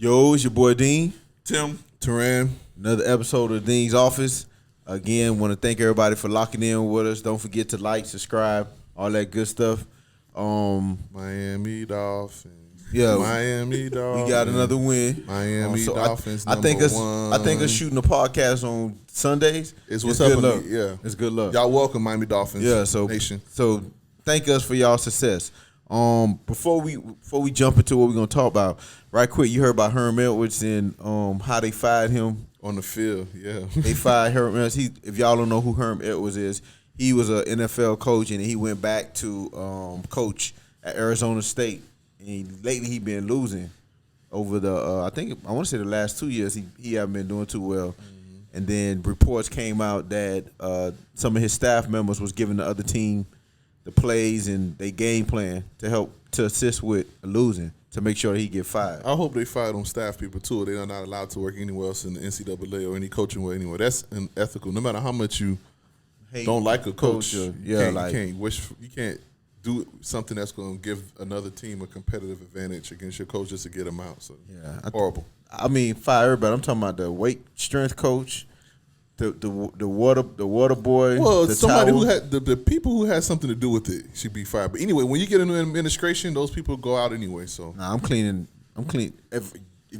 Yo, it's your boy Dean. Tim. Teran. Another episode of D3AN'S Office. Again, want to thank everybody for locking in with us. Don't forget to like, subscribe, all that good stuff. Miami Dolphins. Yeah, Miami Dolphins. We got another win. Miami Dolphins. I think us shooting a podcast on Sundays. It's what's up. Luck. Yeah, it's good luck. Y'all welcome Miami Dolphins. Yeah, Nation. So thank us for y'all success. Before we jump into what we're gonna talk about, right quick, you heard about Herm Edwards and how they fired him on the field. Yeah, they fired Herm Edwards. If y'all don't know who Herm Edwards is, he was an NFL coach and he went back to coach at Arizona State. And lately he been losing over the I want to say the last 2 years he haven't been doing too well. Mm-hmm. And then reports came out that some of his staff members was giving the other team the plays and they game plan to assist with losing to make sure that he get fired. I hope they fire them staff people too. They are not allowed to work anywhere else in the NCAA or any coaching way anywhere. That's unethical. No matter how much you don't like a coach, you can't do something that's going to give another team a competitive advantage against your coach just to get them out. So yeah, horrible. I mean, fire everybody. I'm talking about the weight strength coach. The water boy. Well, somebody who had the people who had something to do with it should be fired. But anyway, when you get into administration, those people go out anyway. So I'm cleaning. If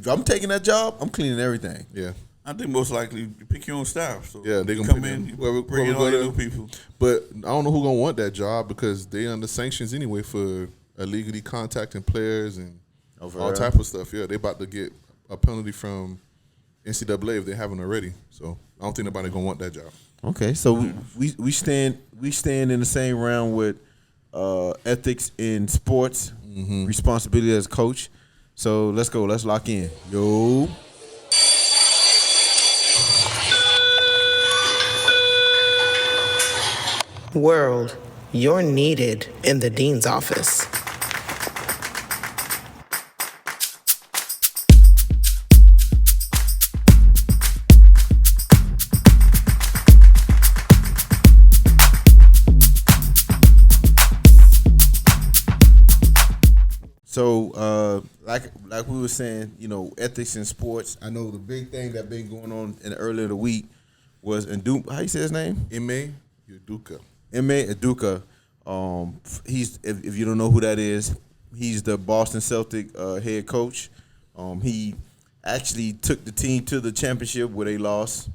I'm taking that job, I'm cleaning everything. Yeah, I think most likely you pick your own staff. So yeah, they gonna come in, bring in all your new people. But I don't know who gonna want that job because they under sanctions anyway for illegally contacting players and all type of stuff. Yeah, they about to get a penalty from NCAA if they haven't already. So I don't think nobody gonna want that job. Okay, so we stand in the same round with ethics in sports, responsibility as a coach. So let's go. Let's lock in. Yo. World, you're needed in the dean's office. So, like we were saying, ethics in sports. I know the big thing that been going on in the earlier of the week was how you say his name? Ime Udoka. Ime Udoka. He's if you don't know who that is, he's the Boston Celtics head coach. He actually took the team to the championship where they lost.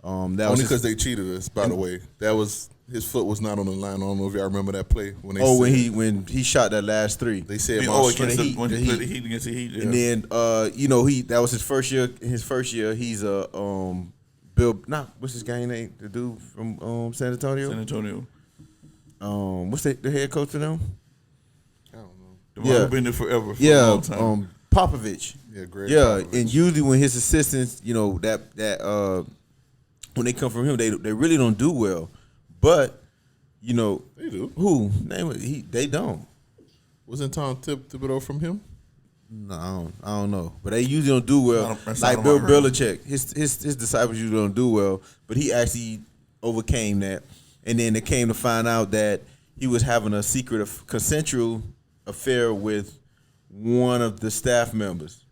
Only because they cheated us. By the way, that was. His foot was not on the line. I don't know if y'all remember that play when they. When he shot that last three. They said when he played the Heat against the Heat. Yeah. And then that was his first year. His first year, he's a what's his guy name? The dude from San Antonio. San Antonio. What's the head coach for them? I don't know. The been there forever. For a long time. Popovich. Yeah, great. Yeah, Popovich. And usually when his assistants, that when they come from him, they really don't do well. But, they do. Who? They don't. Wasn't Tom Thibodeau from him? No, I don't know. But they usually don't do well. Like Bill Belichick. His disciples usually don't do well. But he actually overcame that. And then they came to find out that he was having a secret consensual affair with one of the staff members.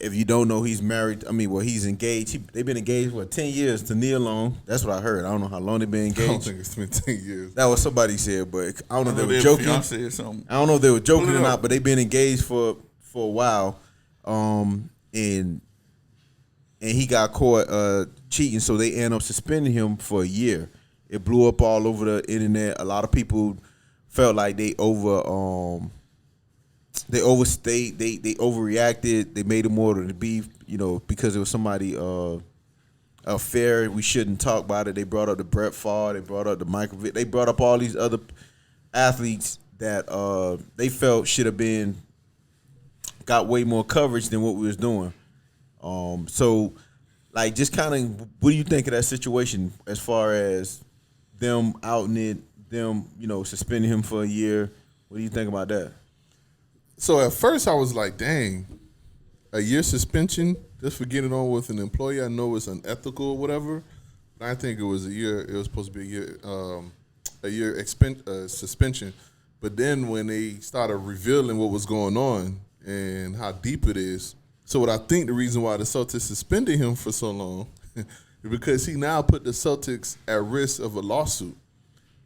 If you don't know, he's married. He's engaged. They've been engaged for 10 years to Nia Long. That's what I heard. I don't know how long they've been engaged. I don't think it's been 10 years. That was somebody said, but I don't know if they were joking. I don't know if they were joking or not, but they've been engaged for a while. And he got caught cheating, so they ended up suspending him for a year. It blew up all over the internet. A lot of people felt like they overstayed. They overreacted. They made it more to be, because it was somebody affair. We shouldn't talk about it. They brought up the Brett Favre. They brought up the Michael Vick. They brought up all these other athletes that they felt should have got way more coverage than what we was doing. So, just kind of, what do you think of that situation as far as them outing it, them, suspending him for a year? What do you think about that? So at first I was like, dang, a year suspension just for getting on with an employee. I know it's unethical or whatever, but I think it was a year. It was supposed to be a year suspension. But then when they started revealing what was going on, and how deep it is. So what I think the reason why the Celtics suspended him for so long is because he now put the Celtics at risk of a lawsuit.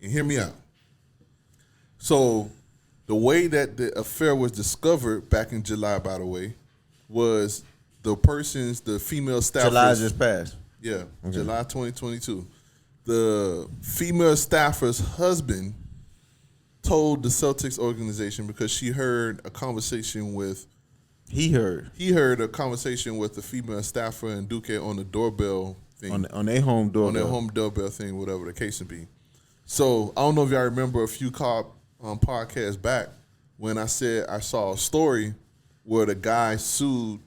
And hear me out. So the way that the affair was discovered back in July, by the way, was the female staffers. July just passed. Yeah, okay. July 2022. The female staffer's husband told the Celtics organization because she heard a conversation with. He heard a conversation with the female staffer and Duque on the doorbell thing. On their home doorbell. On their home doorbell thing, whatever the case may be. So I don't know if y'all remember a few podcasts back when I said I saw a story where the guy sued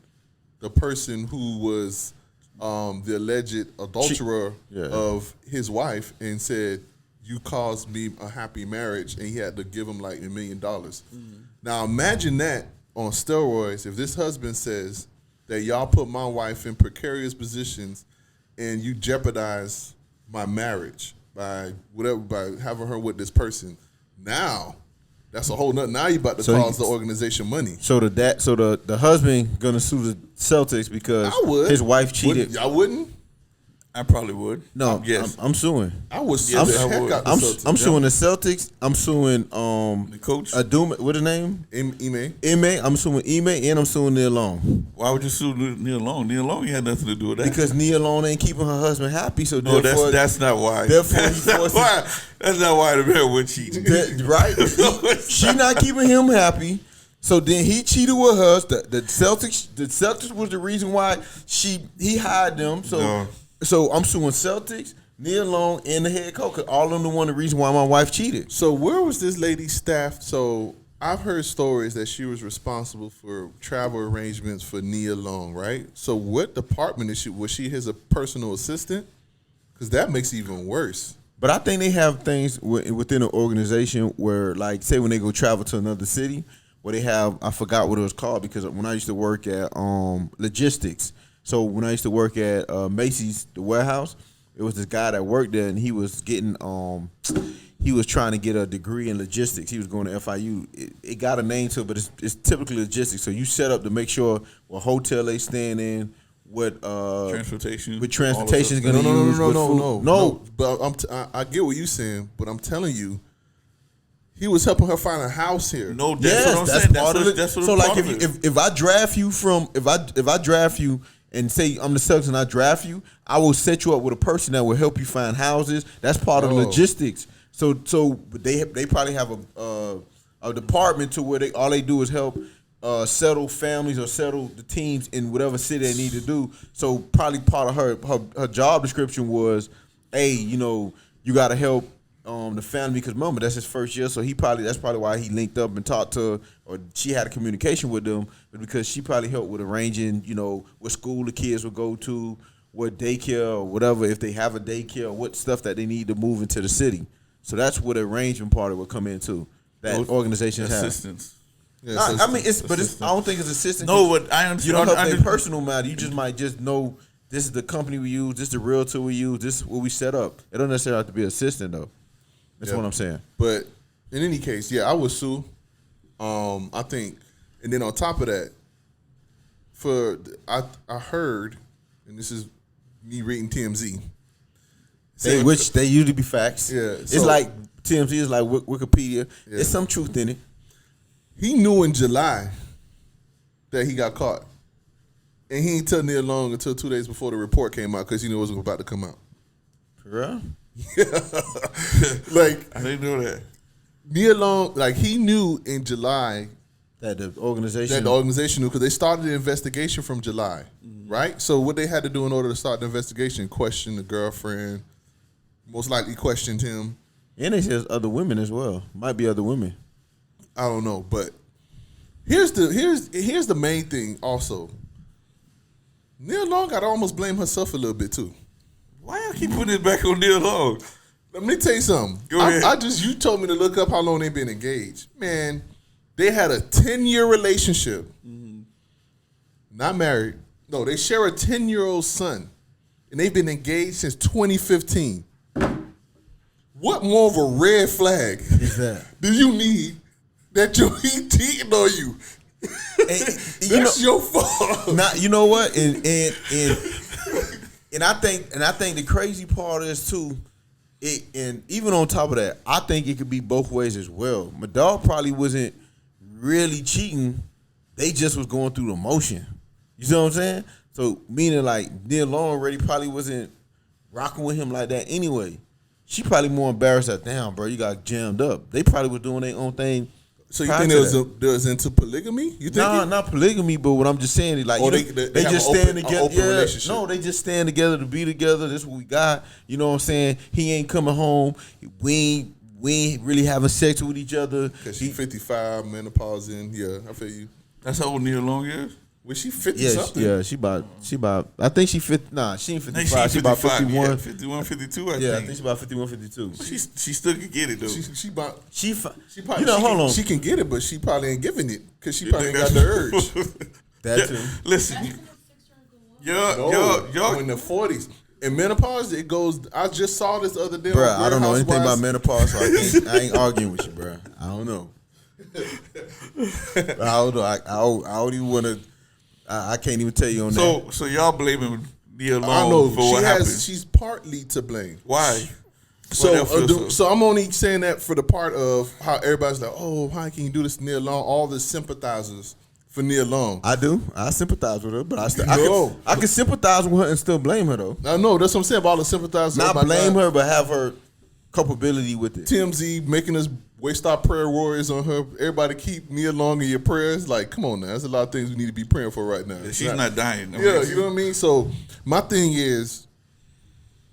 the person who was the alleged adulterer of his wife and said, you caused me a happy marriage, and he had to give him like $1 million. Mm-hmm. Now imagine that on steroids if this husband says that y'all put my wife in precarious positions and you jeopardize my marriage by having her with this person. Now that's a whole nother. Now you about to cause the organization money. So the husband gonna sue the Celtics because his wife cheated. Y'all wouldn't? I probably would. No, yes, I'm suing. I would sue the heck out the Celtics. I'm suing the Celtics. I'm suing the coach. What's his name? Ime. I'm suing Ime, and I'm suing Nia Long. Why would you sue Nia Long? Nia Long had nothing to do with that. Because Nia Long ain't keeping her husband happy. So no, that's not why. Therefore, that's not why the man would cheat. Right? She not keeping him happy. So then he cheated with her. The Celtics was the reason why he hired them. So. No. So I'm suing Celtics, Nia Long, and the head coach. All of them the reason why my wife cheated. So where was this lady staffed? So I've heard stories that she was responsible for travel arrangements for Nia Long, right? So what department is she? Was she his personal assistant? Because that makes it even worse. But I think they have things within an organization where, like, say when they go travel to another city, where they have, I forgot what it was called, because when I used to work at logistics. So when I used to work at Macy's, the warehouse, it was this guy that worked there, and he was getting, he was trying to get a degree in logistics. He was going to FIU. It got a name to it, but it's typically logistics. So you set up to make sure what hotel they staying in, what transportation is going to use. No. But I get what you're saying, but I'm telling you, he was helping her find a house here. No, that's part of it. So like if I draft you if I draft you. And say I'm the Celtics and I draft you, I will set you up with a person that will help you find houses. That's part of the logistics. So they probably have a department to where all they do is help settle families or settle the teams in whatever city they need to do. So probably part of her job description was, hey, you got to help the family, because remember that's his first year, so that's probably why he linked up and talked to her, or she had a communication with them, but because she probably helped with arranging, what school the kids would go to, what daycare or whatever, if they have a daycare, or what stuff that they need to move into the city. So that's what the arrangement part would come into. That organizations have assistance. Yeah, I mean, I don't think it's assistance. No, but I understand. You don't help their personal matter. You just might just know this is the company we use, this is the realtor we use, this is what we set up. It don't necessarily have to be assistant though. That's what I'm saying. But in any case, I would sue. I think, and then on top of that, I heard, and this is me reading TMZ, which they usually be facts. Yeah, it's like TMZ is like Wikipedia. Yeah. There's some truth in it. He knew in July that he got caught, and he didn't tell Nia Long until 2 days before the report came out because he knew it was about to come out. For real? Yeah. Like, I didn't know that. Nia Long, like, he knew in July that the organization knew, because they started the investigation from July, right? So what they had to do in order to start the investigation, question the girlfriend, most likely questioned him. And they says other women as well. Might be other women. I don't know, but here's the main thing also. Nia Long got to almost blame herself a little bit too. Why y'all keep putting it back on Nia Long? Let me tell you something. Go ahead. You told me to look up how long they've been engaged. Man, they had a 10-year relationship. Mm-hmm. Not married. No, they share a 10-year-old son. And they've been engaged since 2015. What more of a red flag is that? Do you need that he cheating on you That's your fault. Not, you know what? And I think the crazy part is too. And even on top of that, I think it could be both ways as well. My dog probably wasn't really cheating. They just was going through the motion. You see what I'm saying? So meaning like Nia Long already probably wasn't rocking with him like that anyway. She probably more embarrassed that, damn, bro, you got jammed up. They probably was doing their own thing. So you think they was into polygamy? You think? Nah, not polygamy, but what I'm just saying is like they just stand together. Yeah, no, they just stand together to be together. This is what we got. You know what I'm saying? He ain't coming home. We ain't really having sex with each other. Cause she 55, menopause in. Yeah, I feel you. That's how old Nia Long is? Was she 50 something? Yeah, she about. I think she 50. Nah, she ain't 55. She about 51. Yeah, 51, 52. I think. Yeah, I think she about 51, 52. She still can get it though. She probably. You know, hold on. She can get it, but she probably ain't giving it because she probably ain't got the urge. That too. Listen, yo, in the 40s. In menopause, it goes. I just saw this other day. Bruh, I don't know anything about menopause, so I ain't arguing with you, bruh. I don't know. I don't even want to. I can't even tell you on that. So y'all blaming Nia Long for what happened? She's partly to blame. Why? So I'm only saying that for the part of how everybody's like, oh, how can you do this to Nia Long? All the sympathizers for Nia Long. I do. I sympathize with her, but I can sympathize with her and still blame her though. I know that's what I'm saying about all the sympathizers. Not blame her, but have her culpability with it. TMZ making us waste our prayer warriors on her. Everybody keep Nia Long in your prayers. Like, come on now. There's a lot of things we need to be praying for right now. She's not dying. You know what I mean? So my thing is,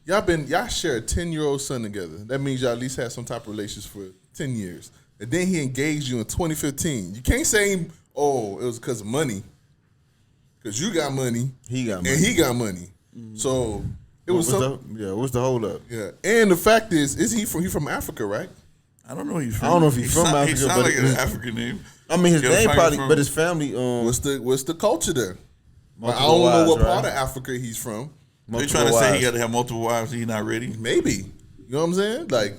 y'all share a 10-year-old son together. That means y'all at least had some type of relations for 10 years. And then he engaged you in 2015. You can't say, it was because of money. Because you got money. He got money. And he got money. So it was what's the hold up? Yeah. And the fact is he from Africa, right? I don't know. I don't know if he's from Africa. He sounds like an African name. I mean, his name probably, but his family. What's the culture there? I don't know what part of Africa he's from. They trying to say he got to have multiple wives. He's not ready. Maybe. You know what I'm saying? Like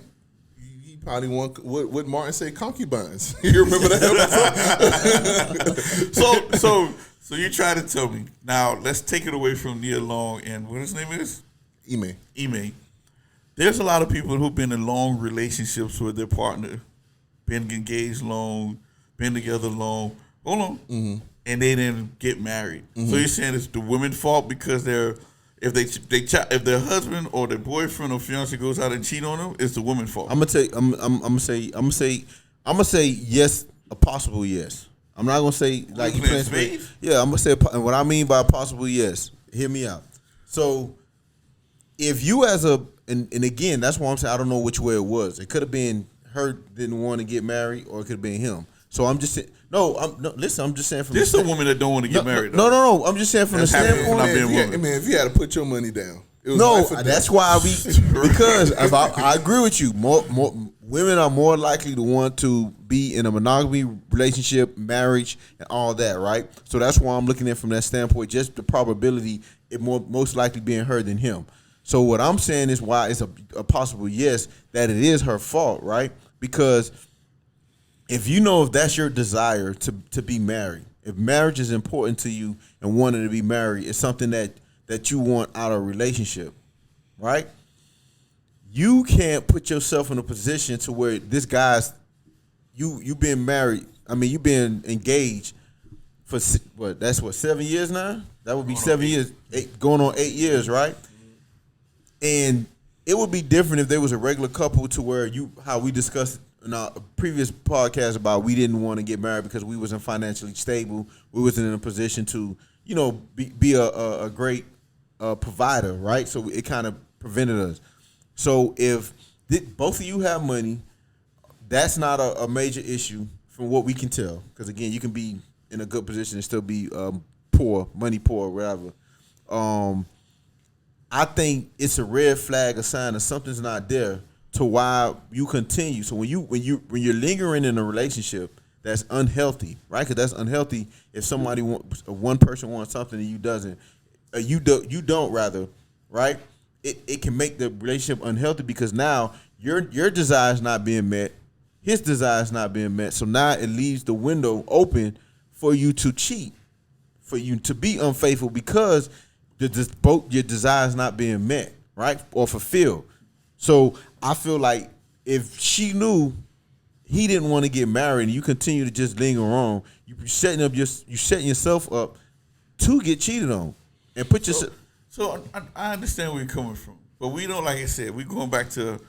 he probably want what Martin say, concubines. You remember that episode? So you try to tell me now. Let's take it away from Nia Long and what his name is. Ime. There's a lot of people who've been in long relationships with their partner, been engaged long, been together long. Hold on, and they didn't get married. So you're saying it's the women's fault because if their husband or their boyfriend or fiance goes out and cheat on them, it's the woman's fault. I'm gonna say yes, a possible yes. I'm not gonna say like you playing spades. Yeah, I'm gonna say, and what I mean by a possible yes, hear me out. So if you and again, that's why I'm saying I don't know which way it was. It could have been her didn't want to get married, or it could have been him. So I'm just saying, listen, I'm just saying from this is a woman that don't want to get married. No. I'm just saying from the standpoint. If you had to put your money down, that's why because I agree with you. More women are more likely to want to be in a monogamy relationship, marriage, and all that, right? So that's why I'm looking at it from that standpoint. Just the probability it most likely being her than him. So what I'm saying is why it's a possible yes that it is her fault, right? Because if you know if that's your desire to be married, if marriage is important to you and wanting to be married is something that you want out of a relationship, right? You can't put yourself in a position to where this guy's you been married. I mean, you been engaged for 7 years now. That would be 7 years, going on 8 years, right? And it would be different if there was a regular couple to where how we discussed in our previous podcast about we didn't want to get married because we wasn't financially stable. We wasn't in a position to, be a great provider, right? So it kind of prevented us. So if both of you have money, that's not a major issue from what we can tell. Because again, you can be in a good position and still be poor, money poor, whatever. I think it's a red flag, a sign that something's not there to why you continue. So when you're lingering in a relationship that's unhealthy, right? Because that's unhealthy if one person wants something and you doesn't, you don't rather, right? It can make the relationship unhealthy because now your desire is not being met, his desire is not being met. So now it leaves the window open for you to cheat, for you to be unfaithful because both your desires not being met, right, or fulfilled. So I feel like if she knew he didn't want to get married and you continue to just linger on, you setting yourself up to get cheated on and put yourself. So I understand where you're coming from, but we don't, like I said, we're going back to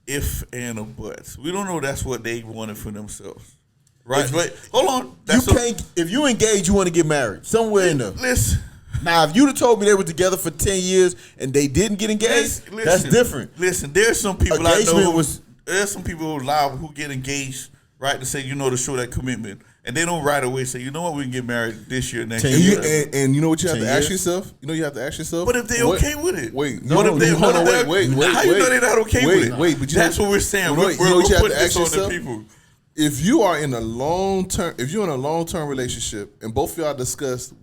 if and or buts. We don't know that's what they wanted for themselves. Right, but hold on. If you engage, you want to get married somewhere in there. Listen. Now, if you'd have told me they were together for 10 years and they didn't get engaged, that's different. Listen, there's some people I know. There's some people who get engaged, right, to say, to show that commitment. And they don't right away say, you know what, we can get married this year, next year. And you know what you have to ask yourself? You have to ask yourself. But if they're okay with it. Wait. How you know they're not okay with it? Wait. But that's what we're saying. We're putting this on the people. If you're in a long-term relationship and both of y'all discuss,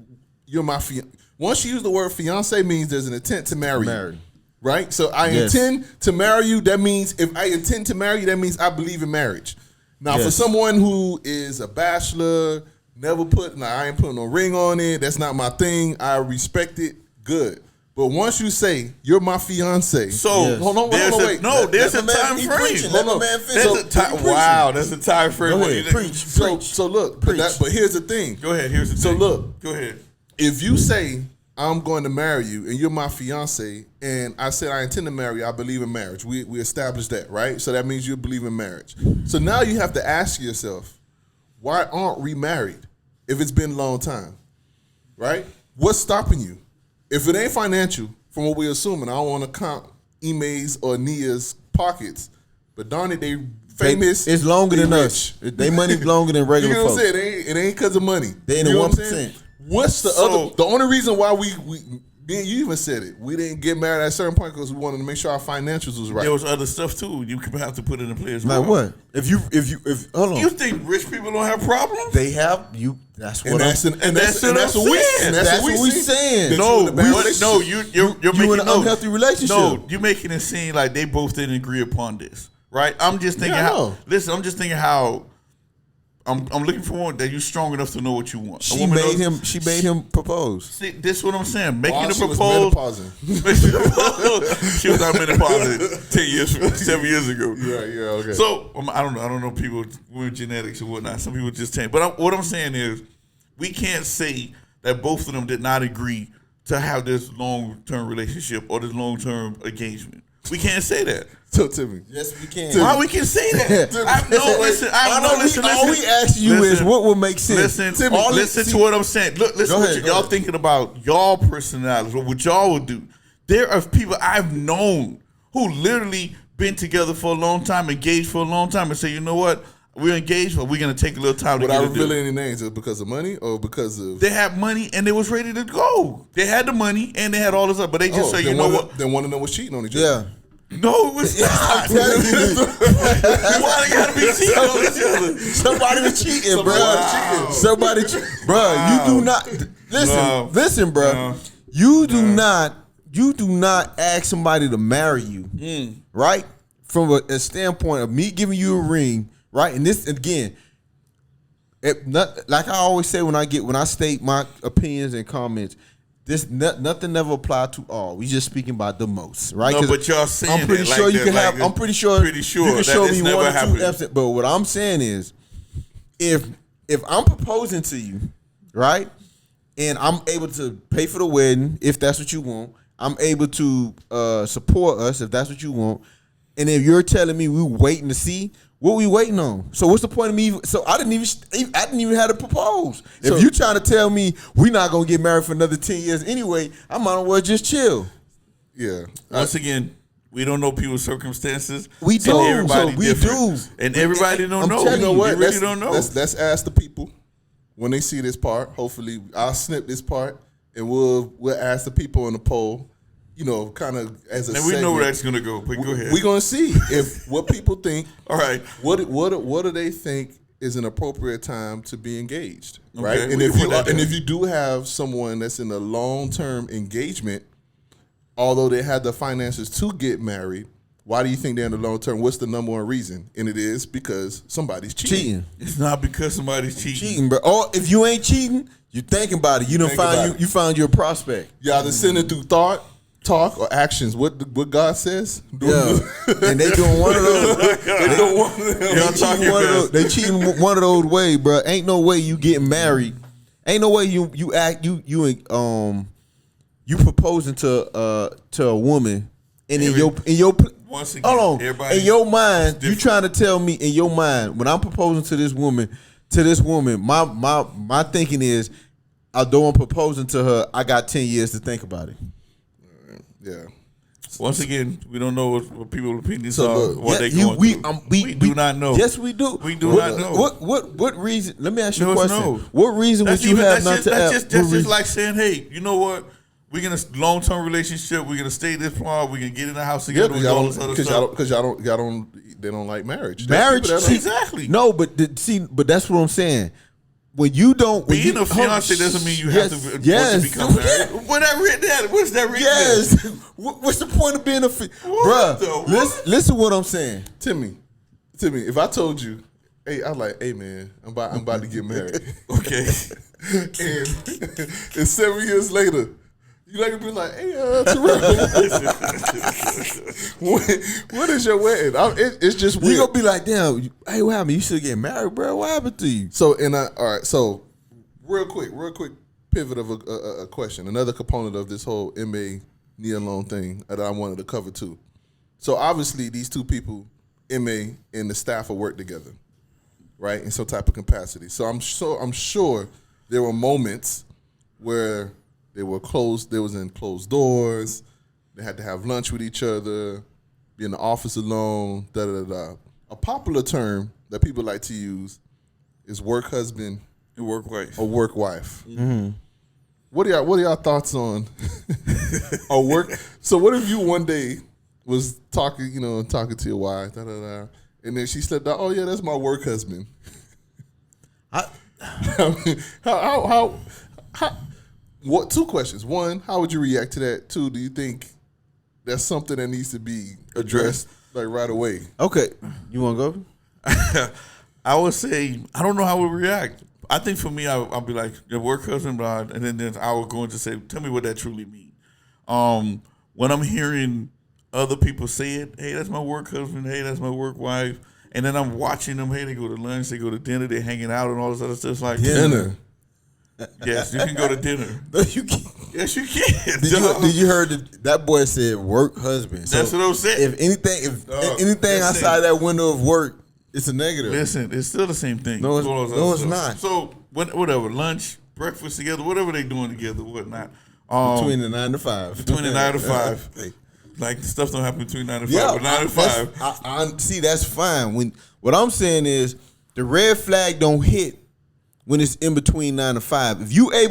you're my fiance. Once you use the word fiance, means there's an intent to marry you. Right? So I intend to marry you. That means if I intend to marry you, that means I believe in marriage. Now, for someone who is a bachelor, I ain't putting no ring on it. That's not my thing. I respect it. Good. But once you say you're my fiance, hold on, wait. There's a time frame. Wow, that's a time frame. Preach. So look, but here's the thing. Go ahead. Here's the thing. So look, go ahead. If you say I'm going to marry you and you're my fiance, and I said I intend to marry you, I believe in marriage. We established that, right? So that means you believe in marriage. So now you have to ask yourself, why aren't we married if it's been a long time, right? What's stopping you? If it ain't financial, from what we're assuming, I don't want to count Ime's or Nia's pockets, but darn it, they famous. It's longer than us. They money longer than regular folks. You know what I'm saying? It ain't because of money. They in the 1%. What's the other? The only reason why we you even said it. We didn't get married at a certain point because we wanted to make sure our financials was right. There was other stuff too. You could have to put it in play as well. Like what? If hold on. You think rich people don't have problems? They have. That's what. That's what we saying. You're making an unhealthy relationship. No, you're making it seem like they both didn't agree upon this, right? I'm just thinking Listen, I'm just thinking how. I'm looking for one that you're strong enough to know what you want. She made him propose. See, this is what I'm saying. Making the proposal. She was not menopausing 7 years ago. Yeah, okay. So I don't know people with genetics and whatnot. Some people just change. But what I'm saying is, we can't say that both of them did not agree to have this long-term relationship or this long-term engagement. We can't say that. So Timmy, yes, we can. Why we can say that? Listen. All we ask you is what will make sense. Listen to what I'm saying. Look, listen to what y'all thinking about y'all personalities, what y'all would do. There are people I've known who literally been together for a long time, engaged for a long time, and say, you know what? We're engaged, but we're going to take a little time to get it. Without revealing any names, is it because of money or because of... They had money and they was ready to go. They had the money and they had all this stuff, but they just say, you know what? Then one of them was cheating on each other. Yeah. No, it was not. Why they gotta be cheating on each other? Somebody was cheating, bro. Somebody, bro. You do not listen, bro. No. You do not ask somebody to marry you, right? From a standpoint of me giving you a ring, right? And this again, like I always say when I state my opinions and comments. Nothing never applied to all. We just speaking about the most, right? No, but y'all saying I'm pretty sure like you can have. I'm pretty sure you can show me one or two episodes. But what I'm saying is, if I'm proposing to you, right, and I'm able to pay for the wedding if that's what you want, I'm able to support us if that's what you want, and if you're telling me we're waiting to see. What we waiting on? So what's the point of me? So I didn't even have to propose. If you trying to tell me we not gonna get married for another 10 years anyway, I might as well just chill. Yeah. Once again, we don't know people's circumstances. We do. And everybody don't know. You know what? We really don't know. Let's ask the people when they see this part. Hopefully, I'll snip this part and we'll ask the people in the poll. You know, kind of as a segment. And we know where that's gonna go. But go ahead. We're gonna see if what people think. All right. What do they think is an appropriate time to be engaged, right? Okay, and if you do have someone that's in a long-term engagement, although they had the finances to get married, Why do you think they're in the long term? What's the number one reason? And it is because somebody's cheating. It's not because somebody's cheating. Bro. Or if you ain't cheating, you thinking about it. You found your prospect. You either send it through thought, talk, or actions. What God says. Yeah. And they doing one of those. They doing one of them. They cheating one of those ways, bro. Ain't no way you getting married. Ain't no way you proposing to a woman, and in your once again, hold on, in your mind, you trying to tell me in your mind when I'm proposing to this woman, my thinking is, although I'm proposing to her, I got 10 years to think about it. Yeah. Once again, we don't know what people's opinions are. What they going through. We do not know. Yes, we do. We do not know. What reason? Let me ask you a question. What reason would you have not to? That's just like saying, hey, you know what? We're gonna long-term relationship. We're gonna stay this far. We're gonna get in the house together. Because y'all don't like marriage. Marriage, exactly. No, but that's what I'm saying. When you don't being a fiance doesn't mean you have to become married. What's that written? Yes. What's the point of being a bruh? Listen to what I'm saying. Timmy, if I told you, hey, I'm like, hey man, I'm about to get married. Okay. and 7 years later, you not gonna be like, hey, Terrell, when is your wedding? It's just weird. You gonna be like, damn, hey, what happened? You should get married, bro. What happened to you? So, all right. So, real quick pivot of a question. Another component of this whole Nia Long thing that I wanted to cover too. So, obviously, these two people, MA and the staff, will work together, right, in some type of capacity. So, I'm sure there were moments where they were closed. They was in closed doors. They had to have lunch with each other, be in the office alone. A popular term that people like to use is work husband and work wife. Or work wife. Mm-hmm. What are y'all thoughts on a work? So what if you one day was talking to your wife, and then she slipped out, oh yeah, that's my work husband. How what? Two questions. One, how would you react to that? Two, do you think that's something that needs to be addressed like right away? Okay, you want to go? I would say I don't know how I would react. I think for me, I'll be like your work husband, and then I would go into say, tell me what that truly means. When I'm hearing other people say it, hey, that's my work husband. Hey, that's my work wife. And then I'm watching them. Hey, they go to lunch, they go to dinner, they're hanging out, and all this other stuff. It's like dinner. Yes, you can go to dinner. No, you can. Yes, you can. Did you heard that boy said work husband? So that's what I'm saying. If anything outside that window of work, it's a negative. Listen, it's still the same thing. No, it's not. So whatever, lunch, breakfast together, whatever they doing together, whatnot. Between the 9 to 5. Between the 9 to 5. Like stuff don't happen between 9 to 5. But 9 to 5. I see. That's fine. What I'm saying is the red flag don't hit when it's in between 9 to 5. If you and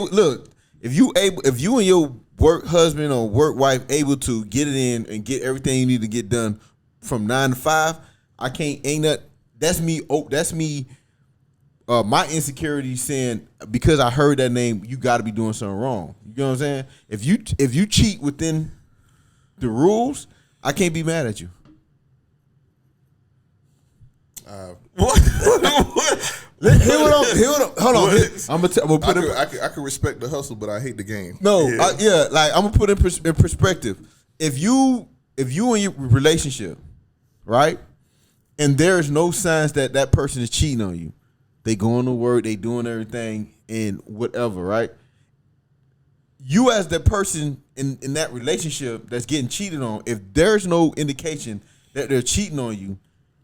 your work husband or work wife able to get it in and get everything you need to get done from 9 to 5, that's me. That's me. My insecurity saying because I heard that name, you got to be doing something wrong. You know what I'm saying? If you cheat within the rules, I can't be mad at you. What? Hold on. I'm gonna put I can respect the hustle, but I hate the game. No, like I'm gonna put in perspective. If you in your relationship, right, and there's no signs that person is cheating on you, they going to work, they doing everything and whatever, right? You as the person in that relationship that's getting cheated on, if there's no indication that they're cheating on you,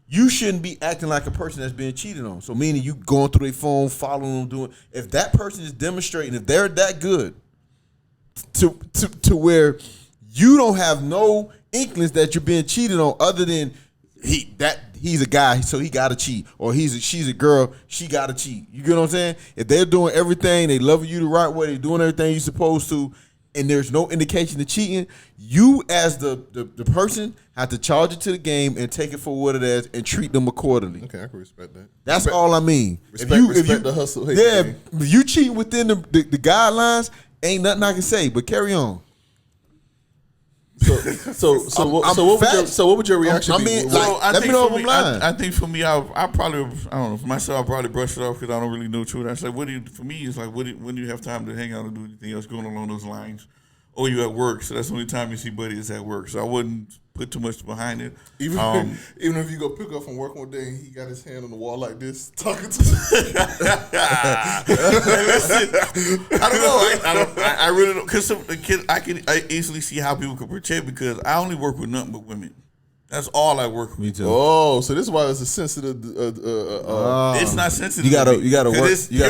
you shouldn't be acting like a person that's being cheated on. So meaning you going through their phone, following them, doing. If that person is demonstrating, if they're that good, to where you don't have no inklings that you're being cheated on, other than he's a guy, so he gotta cheat, or she's a girl, she gotta cheat. You get what I'm saying? If they're doing everything, they loving you the right way, they're doing everything you're supposed to, and there's no indication of cheating, you as the person have to charge it to the game and take it for what it is and treat them accordingly. Okay, I can respect that. That's all I mean. Respect the hustle. If you cheat within the guidelines, ain't nothing I can say, but carry on. So what would your reaction be? Let me know if I'm lying. I think for me, I probably, I don't know, for myself, I probably brush it off because I don't really know truth. I say, for me, it's like, when do you have time to hang out and do anything else going along those lines? Or you at work, so that's the only time you see Buddy is at work. So I wouldn't put too much behind it. Even if you go pick up from work one day and he got his hand on the wall like this, talking to you. Listen, I don't know. I really don't. Because I easily see how people can pretend because I only work with nothing but women. That's all I work with. Me too. Oh, so this is why it's a sensitive. It's not sensitive. You gotta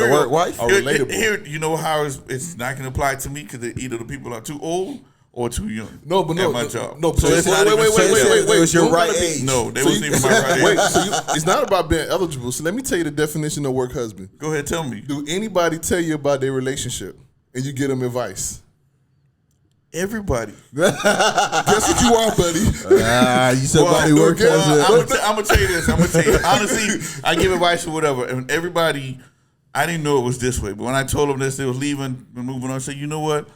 work wife. Here, you know how it's not gonna apply to me because either the people are too old or too young. No, but no, at my job. No, so wait. It's your right age. No, they wasn't even my right age. Wait, it's not about being eligible. So let me tell you the definition of work husband. Go ahead, tell me. Do anybody tell you about their relationship and you get them advice? Everybody. Guess what you are, buddy? You somebody work husband. I'm gonna tell you this. Honestly, I give advice or whatever, and everybody. I didn't know it was this way, but when I told them this, they was leaving and moving on. I said, you know what?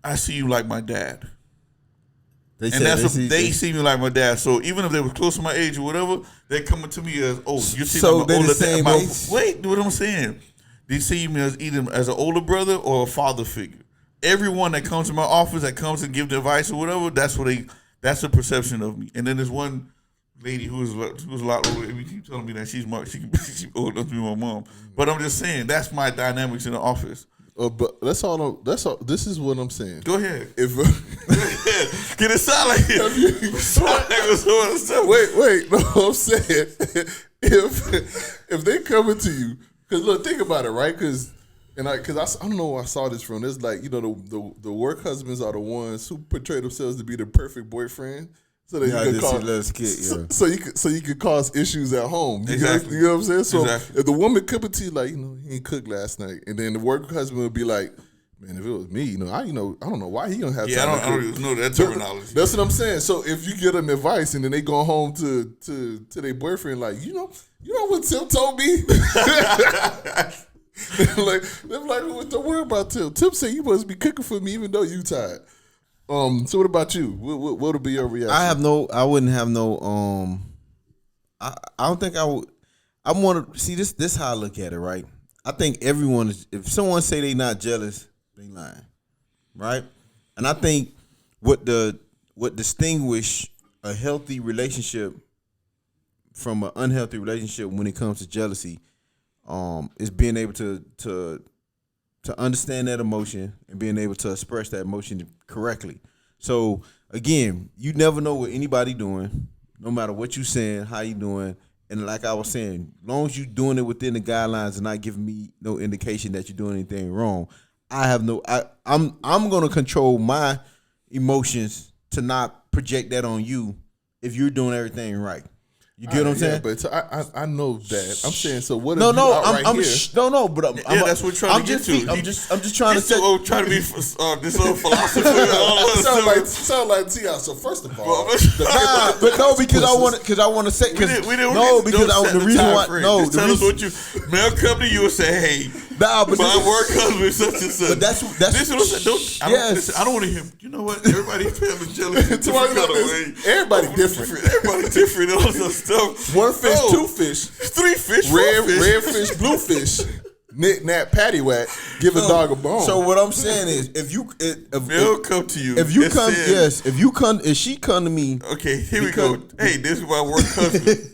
I see you like my dad. They see me like my dad. So even if they were close to my age or whatever, they're coming to me as, oh, you see so like my older dad. Wait, do what I'm saying. They see me as either as an older brother or a father figure. Everyone that comes to my office, that comes and give the advice or whatever, that's the perception of me. And then there's one lady who's a lot older. You keep telling me that she's old enough to be my mom. But I'm just saying that's my dynamics in the office. But that's all. This is what I'm saying. Go ahead. Get it sound like Wait. No, I'm saying if they coming to you, because look, think about it, right? Because I don't know where I saw this from. It's like, you know, the work husbands are the ones who portray themselves to be the perfect boyfriend. So that you could cause issues at home. Exactly. You know what I'm saying? So exactly. If the woman coming to you like, you know, he ain't cooked last night, and then the work husband would be like, man, if it was me, I don't know why he don't have time. Yeah, I don't even know that terminology. That's what I'm saying. So if you get them advice and then they go home to their boyfriend like, you know what Tim told me. they're like, don't worry about Tim. Tim said you must be cooking for me even though you tired. So what about you? What would be your reaction? I wouldn't have no. I don't think I would. I want to see this. This how I look at it, right? I think everyone is. If someone say they not jealous, they lying, right? And I think what distinguish a healthy relationship from an unhealthy relationship when it comes to jealousy, is being able to understand that emotion and being able to express that emotion correctly. So again, you never know what anybody doing, no matter what you saying, how you doing. And like I was saying, as long as you doing it within the guidelines and not giving me no indication that you're doing anything wrong, I'm gonna control my emotions to not project that on you if you're doing everything right. You get what I'm saying? But I know that. I'm saying, so what? But that's what we're trying to get to. I'm just trying to say. Trying to be this little philosopher. Sound like T.I. So first of all, but no, because I want to say. The reason why. No, tell us what you. Mail company, you would say, hey. Nah, but my work husband such and such. But that's this is what I said. I don't want to hear. You know what? Everybody's family jealous. Everybody different. Everybody different. All this stuff. One fish, two fish, three fish, red fish, blue fish. Knick knack paddywhack, give a dog a bone. So what I'm saying is, if come to you, if she come to me, okay, here we go. Hey, this is my work husband.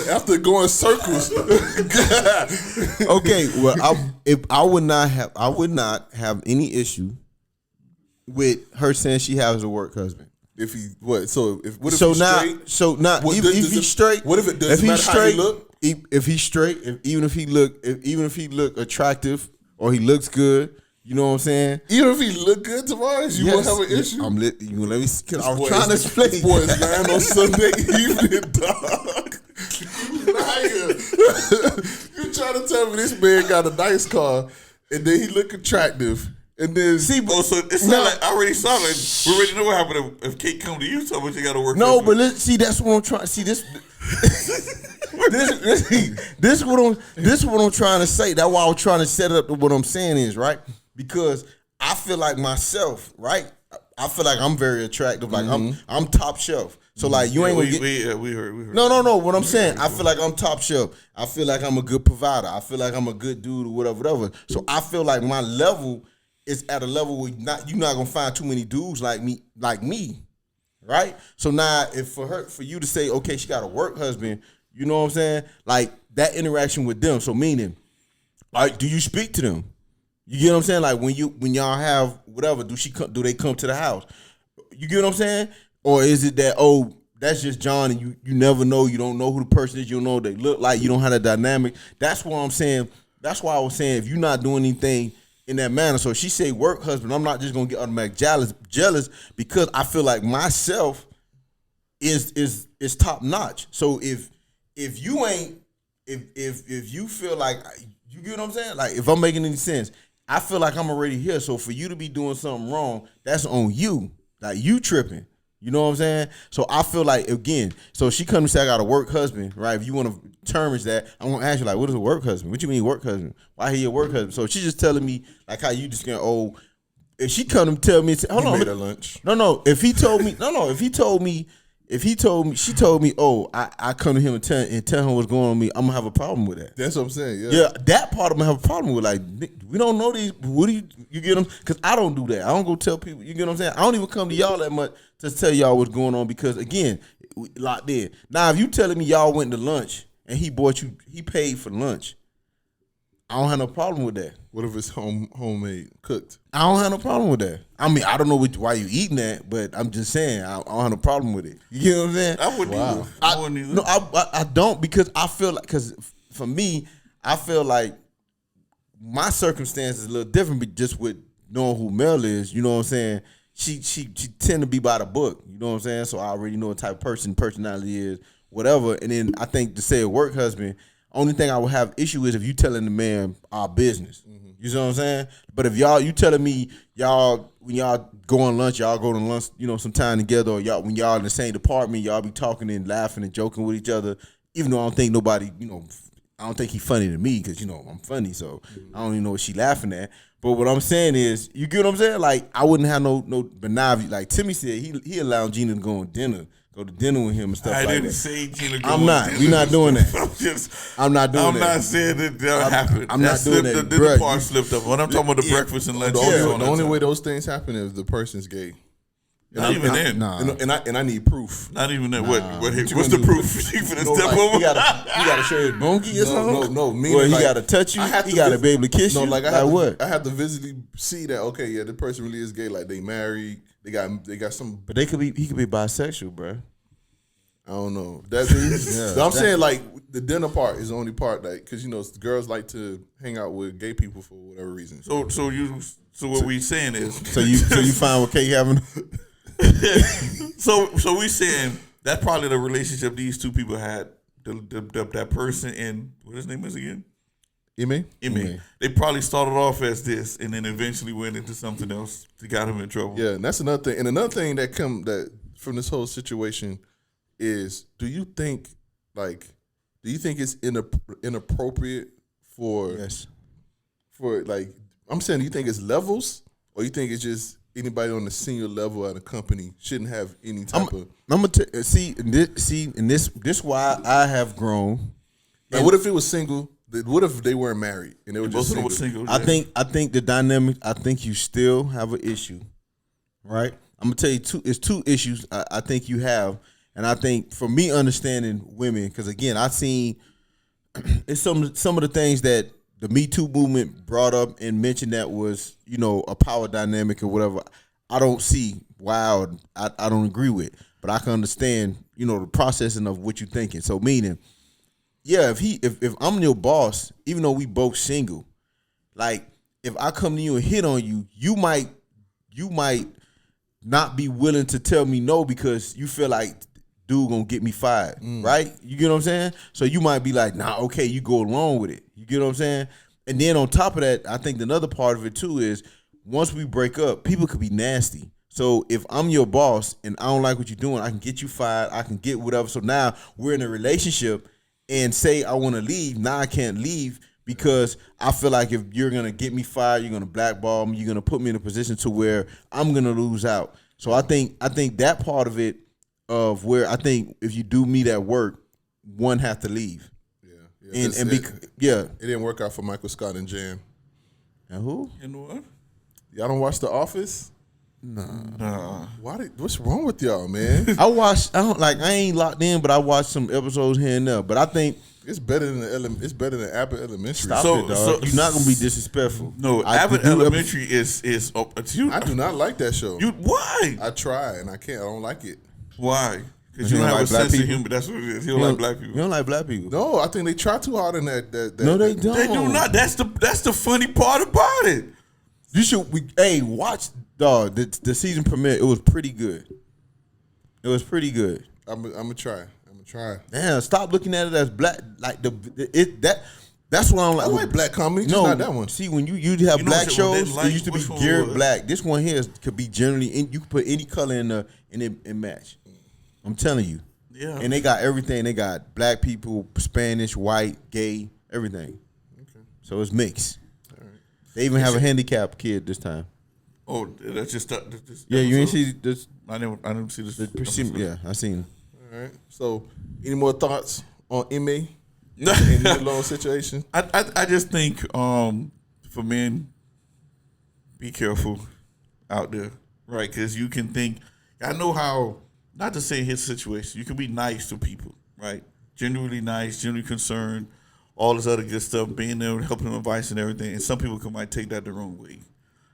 After going circles. Okay, well, I would not have any issue with her saying she has a work husband. If he what? So if what if so he's now straight? So now if he's straight, what if it doesn't matter how he look? If he's straight, even if he look attractive or he looks good, you know what I'm saying? Even if he look good tomorrow, you won't have an issue. Let me. I was trying to explain. This boy is lying on Sunday evening, dog. You trying to tell me this man got a nice car and then he look attractive? And then so it's not like I already saw it. We already know what happened if Kate come to you. So much you got to work. No, but that's what I'm trying. See this. This what I'm trying to say. That's why I was trying to set up what I'm saying is right, because I feel like myself, right? I feel like I'm very attractive. Like I'm top shelf. So like you ain't gonna get. We heard. No. What I'm saying, I feel like I'm top shelf. I feel like I'm a good provider. I feel like I'm a good dude or whatever. So I feel like my level is at a level where you're not gonna find too many dudes like me, right? So now if for you to say, okay, she got a work husband, you know what I'm saying? Like that interaction with them. So meaning, like, do you speak to them? You get what I'm saying? Like when y'all have whatever, do they come to the house? You get what I'm saying? Or is it that, oh, that's just John and you never know, you don't know who the person is, you don't know what they look like, you don't have that dynamic. That's what I'm saying. That's why I was saying if you're not doing anything in that manner. So if she say work husband, I'm not just gonna get automatic jealous because I feel like myself is top notch. So if you ain't if you feel like, you get what I'm saying? Like if I'm making any sense, I feel like I'm already here. So for you to be doing something wrong, that's on you. Like you tripping. You know what I'm saying? So I feel like, again, so she comes and say I got a work husband, right? If you want to term that, I'm going to ask you, like, what is a work husband? What you mean work husband? Why he a work husband? So she's just telling me, like how you just going, oh, if she come and tell me, hold on. Made her lunch. No, if he told me, she told me, oh, I come to him and tell him what's going on with me, I'm going to have a problem with that. That's what I'm saying, yeah. Yeah, that part I'm going to have a problem with. Like, we don't know these, what do you get them? Because I don't do that. I don't go tell people, you get what I'm saying? I don't even come to y'all that much to tell y'all what's going on because, again, locked in. Now, if you telling me y'all went to lunch and he paid for lunch, I don't have no problem with that. What if it's homemade, cooked? I don't have no problem with that. I mean, I don't know why you eating that, but I'm just saying I don't have no problem with it. You know what I'm saying? I wouldn't either. I wouldn't either. No, I don't, because I feel like, because for me, I feel like my circumstance is a little different, but just with knowing who Mel is, you know what I'm saying? She tend to be by the book, you know what I'm saying? So I already know what type of personality is, whatever. And then I think to say a work husband, only thing I would have issue is if you telling the man our business. Mm-hmm. You know what I'm saying? But if you telling me when y'all go on lunch, y'all go to lunch, sometime together, or when y'all in the same department, y'all be talking and laughing and joking with each other, even though I don't think nobody, I don't think he funny to me because, I'm funny, so I don't even know what she laughing at. But what I'm saying is, you get what I'm saying? Like, I wouldn't have no benavi. Like Timmy said, he allowed Gina to go to dinner with him and stuff like that. I didn't say Gina go I'm not. We're not doing that. I'm not doing that. I'm not saying that happened. I'm not doing that. The part slipped up. When I'm talking about the breakfast and lunch. The only way those things happen is if the person's gay. Not even then. Nah. And I need proof. Not even that. What's the proof? You finna step over? You gotta show your bunkie or something? No. Well, he gotta touch you. He gotta be able to kiss you. No, I have to visibly see that. Okay, yeah, the person really is gay. Like they married. They got some. But he could be bisexual, bro. I don't know. I'm saying, like, the dinner part is the only part, like, because girls like to hang out with gay people for whatever reason. So what we saying is, so you fine with Kate having? So we saying that's probably the relationship these two people had. That person and what his name is again? Ime. They probably started off as this and then eventually went into something else that got him in trouble. Yeah, and that's another thing. And another thing that from this whole situation is, do you think it's inappropriate for like, I'm saying, do you think it's levels, or you think it's just anybody on the senior level at a company shouldn't have any type of? I'm gonna see this why I have grown. And what if it was single? What if they weren't married and they were just single? Yeah. I think the dynamic. I think you still have an issue, right? I'm gonna tell you it's two issues I think you have. And I think for me understanding women, because again, I've seen it's some of the things that the Me Too movement brought up and mentioned that was, a power dynamic or whatever. I don't see why I don't agree with, but I can understand, the processing of what you're thinking. So meaning, yeah, if I'm your boss, even though we both single, like if I come to you and hit on you, you might not be willing to tell me no because you feel like dude gonna get me fired, right? You get what I'm saying? So you might be like, nah, okay, you go along with it. You get what I'm saying? And then on top of that, I think another part of it too is once we break up, people could be nasty. So if I'm your boss and I don't like what you're doing, I can get you fired, I can get whatever. So now we're in a relationship and say I want to leave, now I can't leave because I feel like if you're gonna get me fired, you're gonna blackball me, you're gonna put me in a position to where I'm gonna lose out. So I think that part of it, of where I think if you do meet at work, one have to leave. Yeah. It didn't work out for Michael Scott and Jan. And who? You know what? Y'all don't watch The Office? Nah. What's wrong with y'all, man? I ain't locked in, but I watched some episodes here and there. But I think it's better than Abbott Elementary. Stop it, dog. You're not gonna be disrespectful. No, Abbott Elementary is up to you. I do not like that show. Why? I try and I can't. I don't like it. Why? Because you don't have a sense of humor. That's what it is. You don't like black people. You don't like black people. No, I think they try too hard in that. No, they don't. They do not. That's the funny part about it. You should. Watch, dog. The season premiere. It was pretty good. It was pretty good. I'm gonna try. Damn, stop looking at it as black. Like that's what I'm like. I like black comedy. Just not that one. See, when you have black shows, it used to be geared black. This one here could be generally. You could put any color in there and it match. I'm telling you. Yeah. And they got everything. They got black people, Spanish, white, gay, everything. Okay. So it's mixed. All right. They even have a handicapped kid this time. Oh, that's just yeah. You ain't see this. I didn't see this. Yeah, I seen. All right. So, any more thoughts on MA in the long situation? I just think for men, be careful out there, right? Because you can think. I know how. Not to say his situation. You can be nice to people, right? Genuinely nice, genuinely concerned, all this other good stuff, being there, helping them advice and everything. And some people might take that the wrong way.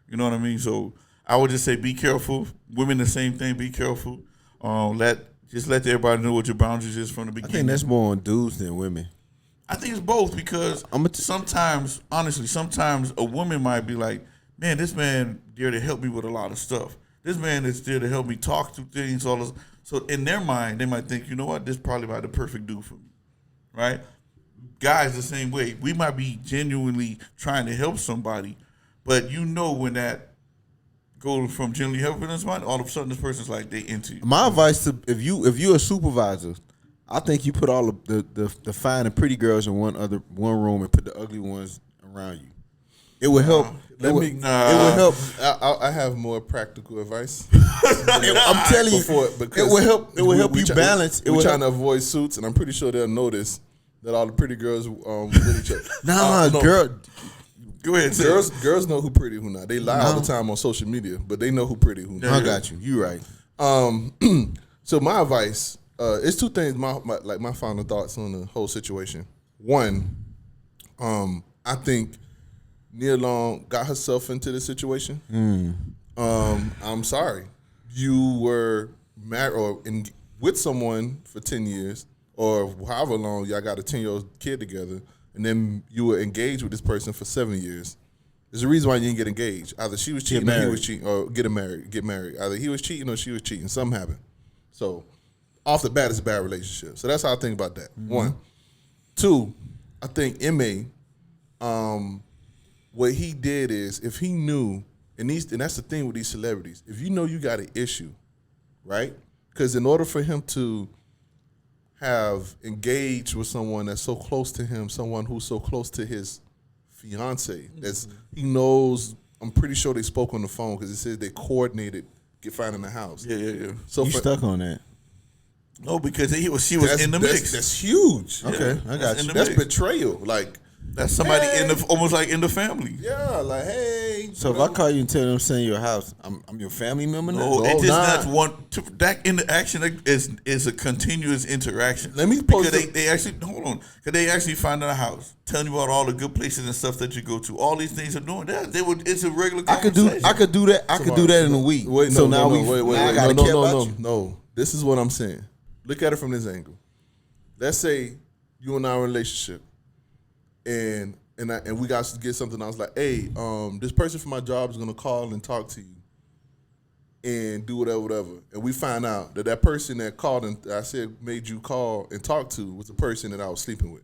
You know what I mean? So I would just say be careful. Women, the same thing. Be careful. Let everybody know what your boundaries is from the beginning. I think that's more on dudes than women. I think it's both because sometimes a woman might be like, man, this man there to help me with a lot of stuff. This man is there to help me talk through things, all this. So in their mind, they might think, you know what, this is probably about the perfect dude for me, right? Guys, the same way. We might be genuinely trying to help somebody, but you know when that goes from genuinely helping somebody, all of a sudden this person's like, they into you. My advice to if you're a supervisor, I think you put all of the fine and pretty girls in one room and put the ugly ones around you. It will help. It will help. I have more practical advice. I'm telling you, it will help. It will help you balance. We're trying to avoid suits, and I'm pretty sure they'll notice that all the pretty girls with each other. Girl. Go ahead. Girls know who pretty, who not. They lie all the time on social media, but they know who pretty, who not. I got you. You right. So my advice, it's two things. My final thoughts on the whole situation. One, I think Nia Long got herself into this situation. I'm sorry. You were married or with someone for 10 years or however long y'all got a 10-year-old kid together, and then you were engaged with this person for 7 years. There's a reason why you didn't get engaged. Either she was cheating or he was cheating, or get married. Either he was cheating or she was cheating. Something happened. So off the bat, it's a bad relationship. So that's how I think about that. Mm-hmm. One. Two, I think M.A., what he did is, if he knew, and that's the thing with these celebrities, if you know you got an issue, right? Because in order for him to have engaged with someone that's so close to him, someone who's so close to his fiance, he knows, I'm pretty sure they spoke on the phone because it says they coordinated finding the house. Yeah. So you stuck on that? No, because she was in the mix. That's huge. Okay, I got you. That's betrayal. Like, that's somebody almost like in the family. Yeah, like, hey. So if I call you and tell them send your house, I'm your family member now? No, it's just not one. That interaction is a continuous interaction. Let me post because they actually hold on. Because they actually find out a house, telling you about all the good places and stuff that you go to. All these things are doing that. It's a regular conversation. I could do that. I could do that in a week. Wait. This is what I'm saying. Look at it from this angle. Let's say you and I are in a relationship. And we got to get something. I was like, hey, this person from my job is gonna call and talk to you, and do whatever. And we find out that person that called and I said made you call and talk to was the person that I was sleeping with.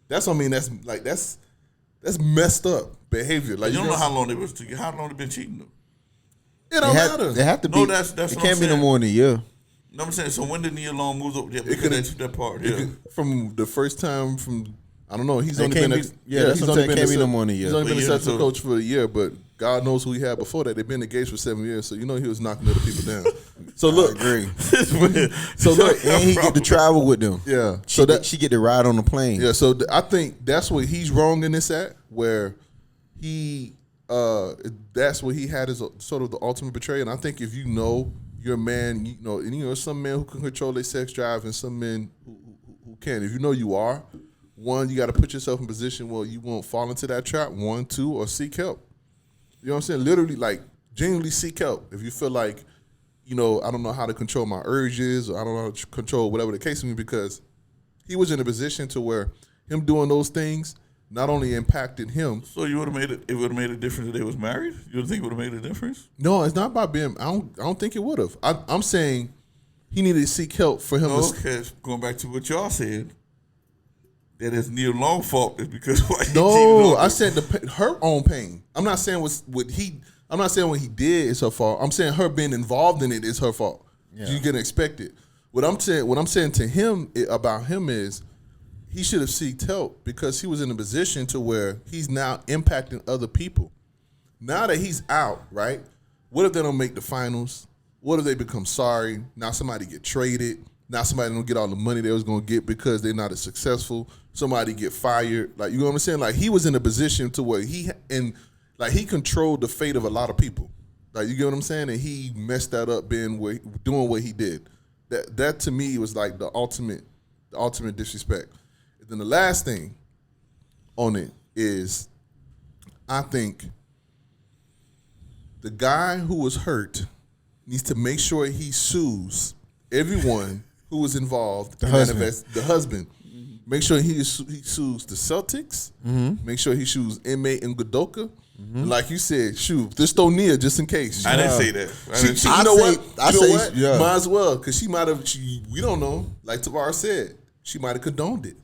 That's what I mean. That's messed up behavior. Like, you don't know how long they was together. How long they been cheating though? It don't matter. They have to be. No, that's it can't be no more than a year. No, I'm saying. So when did Nia Long move up? Yeah, because that part. Yeah. From the first time I don't know. He's it only been that's what I'm saying. Can't be no more than a year. He's only been a assistant coach for a year, but God knows who he had before that. They've been engaged for 7 years, so you know he was knocking other people down. So look, I agree. So look, and he get to travel with them. Yeah. She get to ride on the plane. Yeah. So I think that's where he's wrong in this at, where he that's where he had his sort of the ultimate betrayal. And I think if you know you're a man, some men who can control their sex drive and some men who can. If you know you are, one, you got to put yourself in a position where you won't fall into that trap. 1, 2, or seek help. You know what I'm saying? Literally, like, genuinely seek help. If you feel like, I don't know how to control my urges, or I don't know how to control whatever the case may be, because he was in a position to where him doing those things not only impacted him. So you would have it would have made a difference if they was married? You would think it would have made a difference? No, it's not about being. I don't think it would have. I'm saying he needed to seek help for him. Okay, going back to what y'all said, that is Nia Long's fault is because why he No, I said her own pain. I'm not saying I'm not saying what he did is her fault. I'm saying her being involved in it is her fault. Yeah. You can expect it. What I'm saying to him about him is he should have sought help because he was in a position to where he's now impacting other people. Now that he's out, right? What if they don't make the finals? What if they become sorry? Now somebody get traded. Now somebody don't get all the money they was gonna get because they're not as successful. Somebody get fired. Like, you know what I'm saying? Like, he was in a position to where he controlled the fate of a lot of people. Like, you get what I'm saying? And he messed that up doing what he did. That to me was like the ultimate disrespect. And then the last thing on it is, I think the guy who was hurt needs to make sure he sues everyone who was involved. The husband. Make sure he sues the Celtics. Mm-hmm. Make sure he sues Inmate and Godoka. Mm-hmm. Like you said, shoot, just throw Nia just in case. I didn't say that. You know what? Yeah. Might as well, because she might have. We don't know. Like Tavares said, she might have condoned it.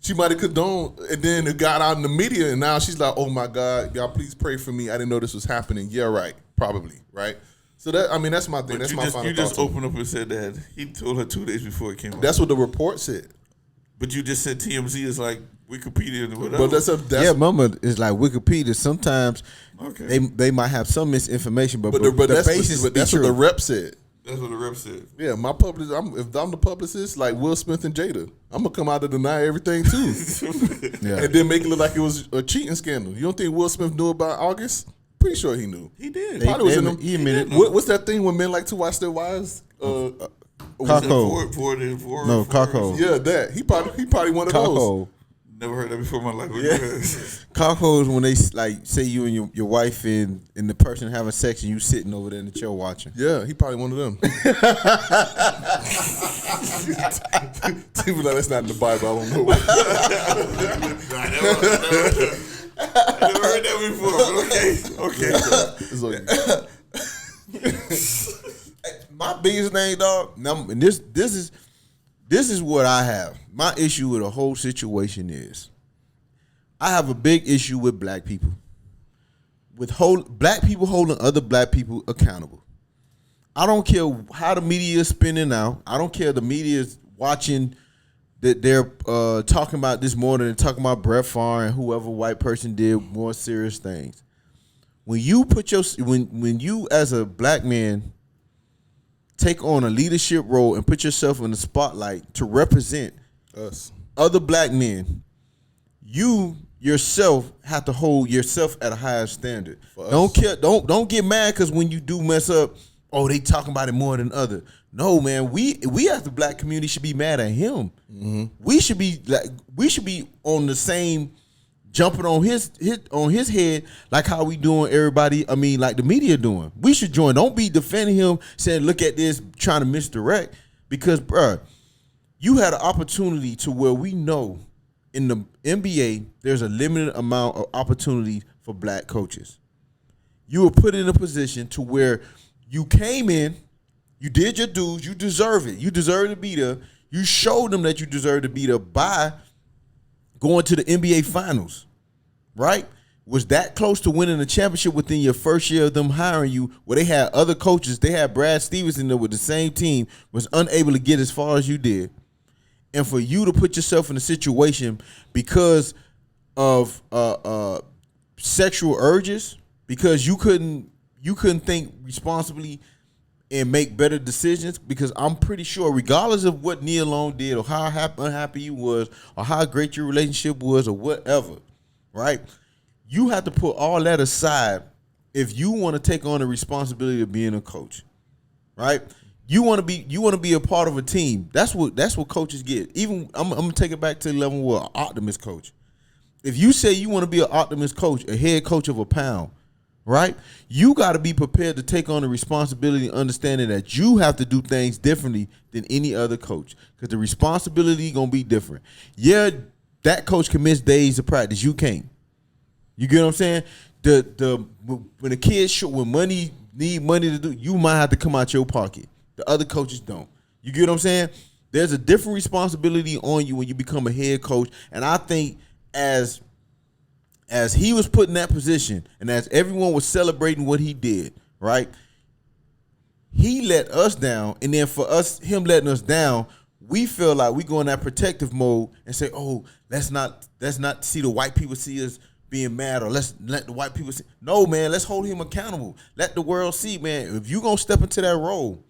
She might have condoned, and then it got out in the media, and now she's like, "Oh my God, y'all, please pray for me. I didn't know this was happening." Yeah, right. Probably, right. So that's my thing. But that's my final thought. You just opened up and said that he told her 2 days before it came out. That's what the report said. But you just said TMZ is like Wikipedia and whatever. But that's mama is like Wikipedia. Sometimes they might have some misinformation, but that's what the rep said. That's what the rep said. Yeah, my publicist. If I'm the publicist, like Will Smith and Jada, I'm gonna come out to deny everything too, and then make it look like it was a cheating scandal. You don't think Will Smith knew about August? Pretty sure he knew. He did. He admitted. What's that thing when men like to watch their wives? Cockhold. No, cockhold. Yeah, that. He probably one of those. Never heard that before in my life. Yeah. Cockholds when they like say you and your wife and the person having sex and you sitting over there in the chair watching. Yeah, he probably one of them. People like that's not in the Bible. I don't know. I never heard that before. Okay. It's okay. My biggest thing, dog, and this is what I have. My issue with the whole situation is I have a big issue with black people. With black people holding other black people accountable. I don't care how the media is spinning out. I don't care the media is watching that they're talking about this more than they're talking about Brett Favre and whoever white person did more serious things. When you when you as a black man take on a leadership role and put yourself in the spotlight to represent us, other black men, you yourself have to hold yourself at a higher standard. Don't get mad because when you do mess up, they talking about it more than other. No, man, we as the black community should be mad at him. Mm-hmm. We should be on the same jumping on his head like how we doing everybody. I mean, like the media doing. We should join. Don't be defending him, saying, "Look at this," trying to misdirect. Because, bruh, you had an opportunity to where we know in the NBA there's a limited amount of opportunity for black coaches. You were put in a position to where you came in, you did your dues, you deserve it. You deserve to be there. You showed them that you deserve to be there by going to the NBA Finals, right? Was that close to winning a championship within your first year of them hiring you, where they had other coaches. They had Brad Stevens in there with the same team, was unable to get as far as you did. And for you to put yourself in a situation because of sexual urges because you couldn't think responsibly and make better decisions, because I'm pretty sure regardless of what Nia Long did or how unhappy you was or how great your relationship was or whatever, right? You have to put all that aside if you want to take on the responsibility of being a coach, right? You want to be a part of a team. That's what coaches get. Even I'm gonna take it back to the level where an optimist coach. If you say you want to be an optimist coach, a head coach of a pound, right? You got to be prepared to take on the responsibility, understanding that you have to do things differently than any other coach, because the responsibility gonna be different. Yeah, that coach can miss days of practice. You can't. You get what I'm saying? When the kids when money need money to do, you might have to come out your pocket. The other coaches don't. You get what I'm saying? There's a different responsibility on you when you become a head coach, and I think as he was put in that position and as everyone was celebrating what he did, right? He let us down, and then for him letting us down, we feel like we go in that protective mode and say, "Oh, let's not see the white people see us being mad, or let's let the white people see." No, man, let's hold him accountable. Let the world see, man. If you gonna step into that role,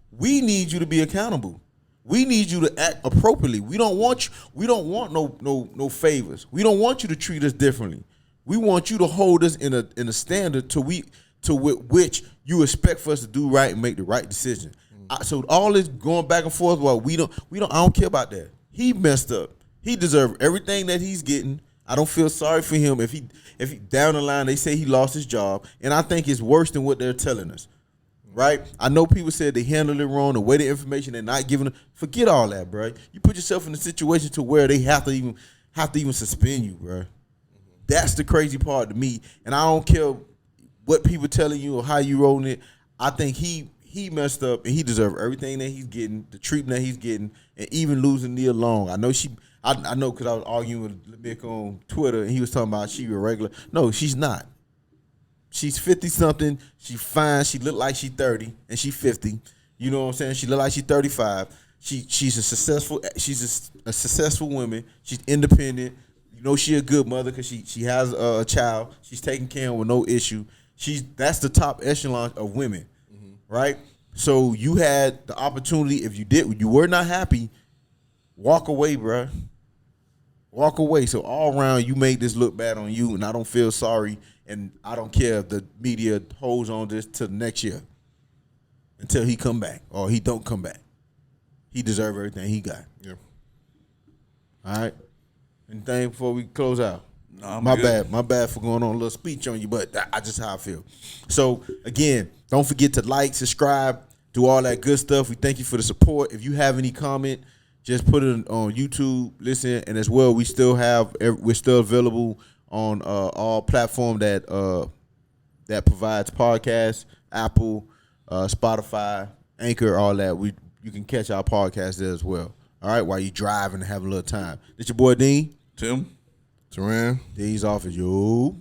we need you to be accountable. We need you to act appropriately. We don't want no favors. We don't want you to treat us differently. We want you to hold us in a standard to which you expect for us to do right and make the right decision. So all this going back and forth, well, I don't care about that. He messed up. He deserved everything that he's getting. I don't feel sorry for him if he down the line they say he lost his job, and I think it's worse than what they're telling us. Right? I know people said they handled it wrong, the way the information they're not giving. Forget all that, bro. You put yourself in a situation to where they have to even suspend you, bro. That's the crazy part to me. And I don't care what people telling you or how you rolling it. I think he messed up, and he deserved everything that he's getting, the treatment that he's getting, and even losing Nia Long. I know I know because I was arguing with Mick on Twitter, and he was talking about she a regular. No, she's not. She's 50-something. She fine. She look like she 30, and she 50. You know what I'm saying? She look like she 35. She's a successful woman. She's independent. You know she a good mother because she has a child. She's taken care of with no issue. That's the top echelon of women, right? So you had the opportunity. If you were not happy, walk away, bruh. Walk away. So all around, you made this look bad on you, and I don't feel sorry. And I don't care if the media holds on this till next year until he come back or he don't come back. He deserves everything he got. Yeah. All right. Anything before we close out? No, my bad for going on a little speech on you, but I just how I feel. So again, don't forget to like, subscribe, do all that good stuff. We thank you for the support. If you have any comment, just put it on YouTube. Listen, and as well, we're still available on all platform that provides podcasts, Apple, Spotify, Anchor, all that. You can catch our podcast there as well. All right, while you driving and have a little time. This your boy Dean. Tim. Teran. D3AN'S Office, yo.